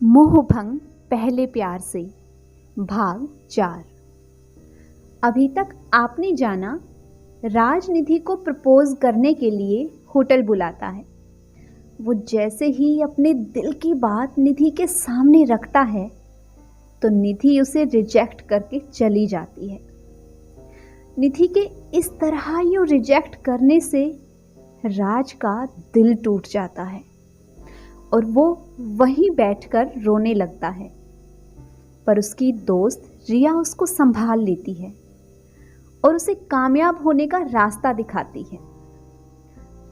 मोहभंग पहले प्यार से भाग 4। अभी तक आपने जाना, राजनिधि को प्रपोज करने के लिए होटल बुलाता है। वो जैसे ही अपने दिल की बात निधि के सामने रखता है तो निधि उसे रिजेक्ट करके चली जाती है। निधि के इस तरह यूं रिजेक्ट करने से राज का दिल टूट जाता है और वो वहीं बैठकर रोने लगता है। पर उसकी दोस्त रिया उसको संभाल लेती है और उसे कामयाब होने का रास्ता दिखाती है।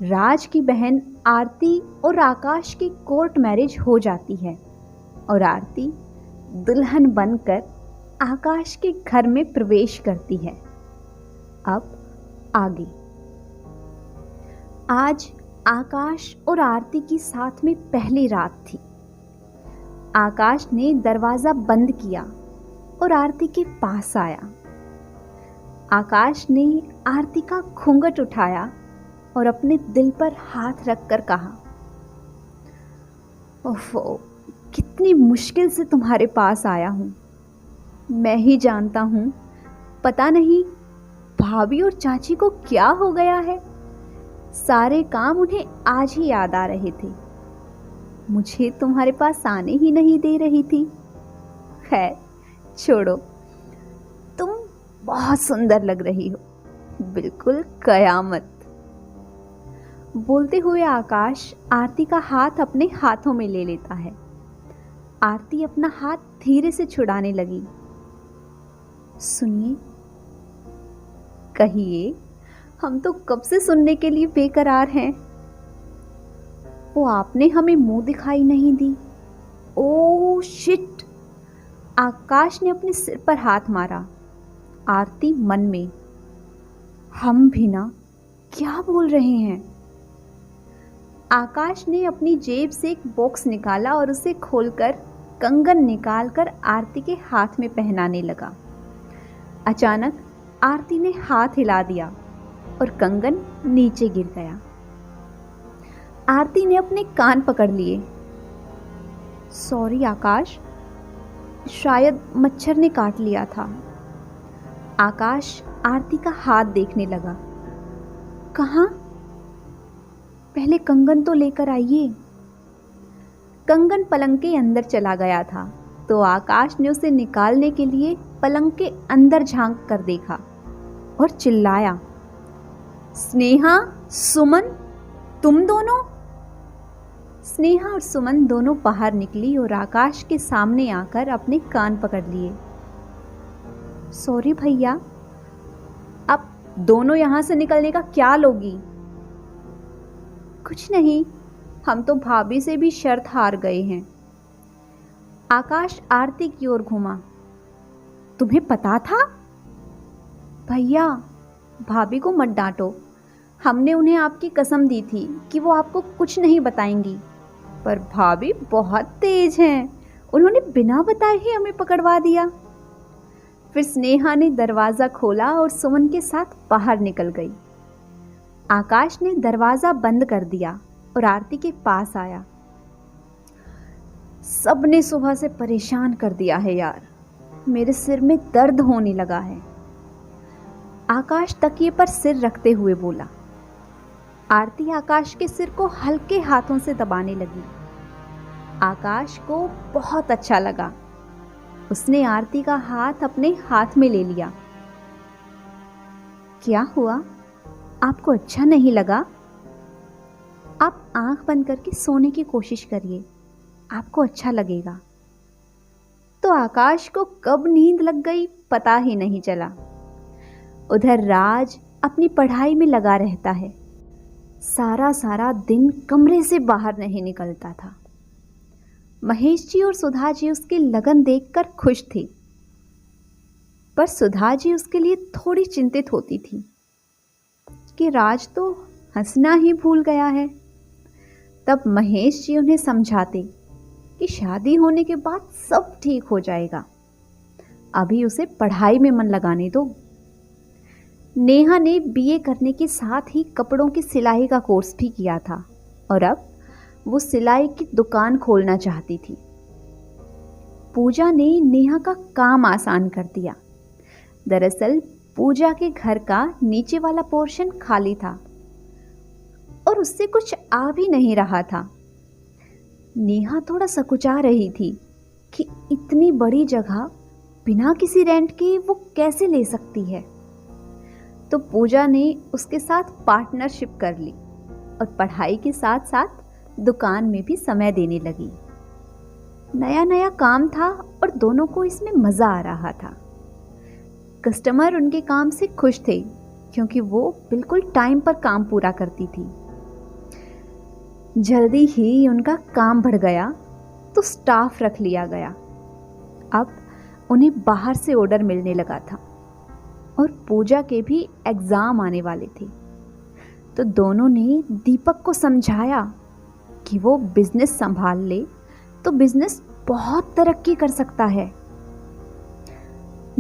राज की बहन आरती और आकाश की कोर्ट मैरिज हो जाती है और आरती दुल्हन बनकर आकाश के घर में प्रवेश करती है। अब आगे। आज आकाश और आरती की साथ में पहली रात थी। आकाश ने दरवाजा बंद किया और आरती के पास आया। आकाश ने आरती का घूंघट उठाया और अपने दिल पर हाथ रखकर कहा, ओफो, कितनी मुश्किल से तुम्हारे पास आया हूं। मैं ही जानता हूं, पता नहीं भाभी और चाची को क्या हो गया है। सारे काम उन्हें आज ही याद आ रहे थे। मुझे तुम्हारे पास आने ही नहीं दे रही थी। खैर छोड़ो, तुम बहुत सुंदर लग रही हो, बिल्कुल कयामत। बोलते हुए आकाश आरती का हाथ अपने हाथों में ले लेता है। आरती अपना हाथ धीरे से छुड़ाने लगी। सुनिए, कहिए, हम तो कब से सुनने के लिए बेकरार हैं। वो आपने हमें मुंह दिखाई नहीं दी। Oh shit! आकाश ने अपने सिर पर हाथ मारा। आरती मन में, हम भी ना, क्या बोल रहे हैं। आकाश ने अपनी जेब से एक बॉक्स निकाला और उसे खोलकर कंगन निकालकर आरती के हाथ में पहनाने लगा। अचानक आरती ने हाथ हिला दिया और कंगन नीचे गिर गया। आरती ने अपने कान पकड़ लिए। सॉरी आकाश, शायद मच्छर ने काट लिया था। आकाश आरती का हाथ देखने लगा। कहाँ? पहले कंगन तो लेकर आइए। कंगन पलंग के अंदर चला गया था तो आकाश ने उसे निकालने के लिए पलंग के अंदर झांक कर देखा और चिल्लाया, स्नेहा, सुमन, तुम दोनों? स्नेहा और सुमन दोनों बाहर निकली और आकाश के सामने आकर अपने कान पकड़ लिए। सॉरी भैया, अब दोनों यहां से निकलने का क्या लोगी? कुछ नहीं, हम तो भाभी से भी शर्त हार गए हैं। आकाश आरती की ओर घूमा। तुम्हें पता था? भैया, भाभी को मत डांटो। हमने उन्हें आपकी कसम दी थी कि वो आपको कुछ नहीं बताएंगी, पर भाभी बहुत तेज हैं। उन्होंने बिना बताए ही हमें पकड़वा दिया। फिर स्नेहा ने दरवाजा खोला और सुमन के साथ बाहर निकल गई। आकाश ने दरवाजा बंद कर दिया और आरती के पास आया। सबने सुबह से परेशान कर दिया है यार, मेरे सिर में दर्द होने लगा है। आकाश तकिए पर सिर रखते हुए बोला। आरती आकाश के सिर को हल्के हाथों से दबाने लगी। आकाश को बहुत अच्छा लगा। उसने आरती का हाथ अपने हाथ में ले लिया। क्या हुआ? आपको अच्छा नहीं लगा? आप आंख बंद करके सोने की कोशिश करिए, आपको अच्छा लगेगा। तो आकाश को कब नींद लग गई पता ही नहीं चला। उधर राज अपनी पढ़ाई में लगा रहता है। सारा दिन कमरे से बाहर नहीं निकलता था। महेश जी और सुधा जी उसकी लगन देखकर खुश थे, पर सुधा जी उसके लिए थोड़ी चिंतित होती थी कि राज तो हंसना ही भूल गया है। तब महेश जी उन्हें समझाते कि शादी होने के बाद सब ठीक हो जाएगा, अभी उसे पढ़ाई में मन लगाने दो। नेहा ने बीए करने के साथ ही कपड़ों की सिलाई का कोर्स भी किया था और अब वो सिलाई की दुकान खोलना चाहती थी। पूजा ने नेहा का काम आसान कर दिया। दरअसल पूजा के घर का नीचे वाला पोर्शन खाली था और उससे कुछ आ भी नहीं रहा था। नेहा थोड़ा सकुचा रही थी कि इतनी बड़ी जगह बिना किसी रेंट के वो कैसे ले सकती है। तो पूजा ने उसके साथ पार्टनरशिप कर ली और पढ़ाई के साथ साथ दुकान में भी समय देने लगी। नया नया काम था और दोनों को इसमें मज़ा आ रहा था। कस्टमर उनके काम से खुश थे क्योंकि वो बिल्कुल टाइम पर काम पूरा करती थी। जल्दी ही उनका काम बढ़ गया तो स्टाफ रख लिया गया। अब उन्हें बाहर से ऑर्डर मिलने लगा था और पूजा के भी एग्ज़ाम आने वाले थे। तो दोनों ने दीपक को समझाया कि वो बिजनेस संभाल ले तो बिजनेस बहुत तरक्की कर सकता है।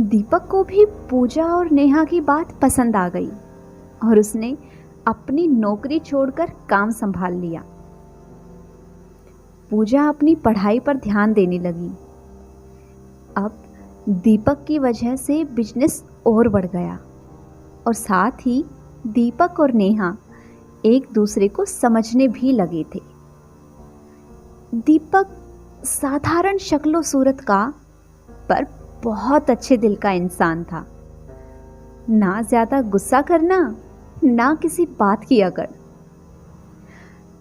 दीपक को भी पूजा और नेहा की बात पसंद आ गई और उसने अपनी नौकरी छोड़कर काम संभाल लिया। पूजा अपनी पढ़ाई पर ध्यान देने लगी। अब दीपक की वजह से बिजनेस और बढ़ गया और साथ ही दीपक और नेहा एक दूसरे को समझने भी लगे थे। दीपक साधारण शक्लो सूरत का पर बहुत अच्छे दिल का इंसान था। ना ज़्यादा गुस्सा करना, ना किसी बात की अकड़।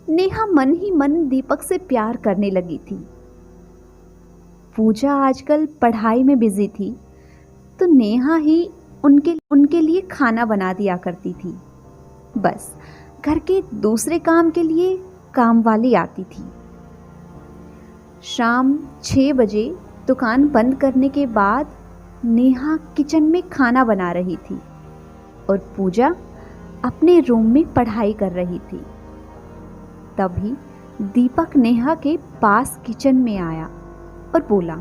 नेहा मन ही मन दीपक से प्यार करने लगी थी। पूजा आजकल पढ़ाई में बिजी थी तो नेहा ही उनके लिए खाना बना दिया करती थी। बस घर के दूसरे काम के लिए काम वाली आती थी। शाम 6 बजे दुकान बंद करने के बाद नेहा किचन में खाना बना रही थी और पूजा अपने रूम में पढ़ाई कर रही थी। तभी दीपक नेहा के पास किचन में आया और बोला,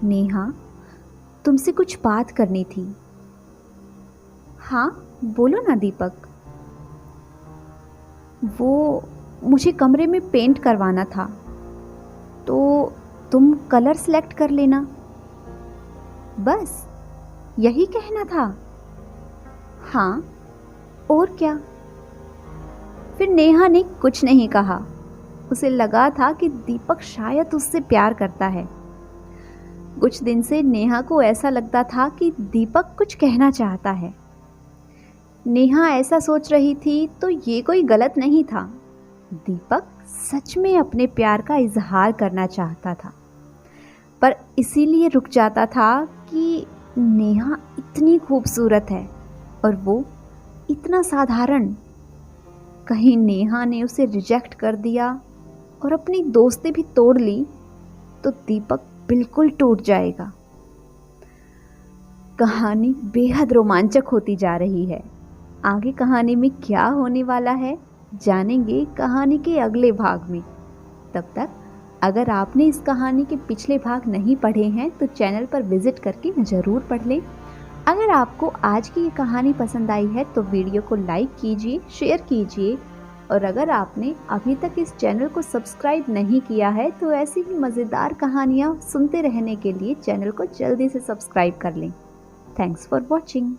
नेहा, तुमसे कुछ बात करनी थी। हाँ बोलो ना दीपक। वो मुझे कमरे में पेंट करवाना था तो तुम कलर सेलेक्ट कर लेना। बस यही कहना था? हाँ और क्या। फिर नेहा ने कुछ नहीं कहा। उसे लगा था कि दीपक शायद उससे प्यार करता है। कुछ दिन से नेहा को ऐसा लगता था कि दीपक कुछ कहना चाहता है। नेहा ऐसा सोच रही थी तो ये कोई गलत नहीं था। दीपक सच में अपने प्यार का इजहार करना चाहता था, पर इसीलिए रुक जाता था कि नेहा इतनी खूबसूरत है और वो इतना साधारण। कहीं नेहा ने उसे रिजेक्ट कर दिया और अपनी दोस्ती भी तोड़ ली तो दीपक बिल्कुल टूट जाएगा। कहानी बेहद रोमांचक होती जा रही है। आगे कहानी में क्या होने वाला है जानेंगे कहानी के अगले भाग में। तब तक अगर आपने इस कहानी के पिछले भाग नहीं पढ़े हैं तो चैनल पर विजिट करके ज़रूर पढ़ लें। अगर आपको आज की ये कहानी पसंद आई है तो वीडियो को लाइक कीजिए, शेयर कीजिए और अगर आपने अभी तक इस चैनल को सब्सक्राइब नहीं किया है तो ऐसी ही मज़ेदार कहानियाँ सुनते रहने के लिए चैनल को जल्दी से सब्सक्राइब कर लें। Thanks for watching.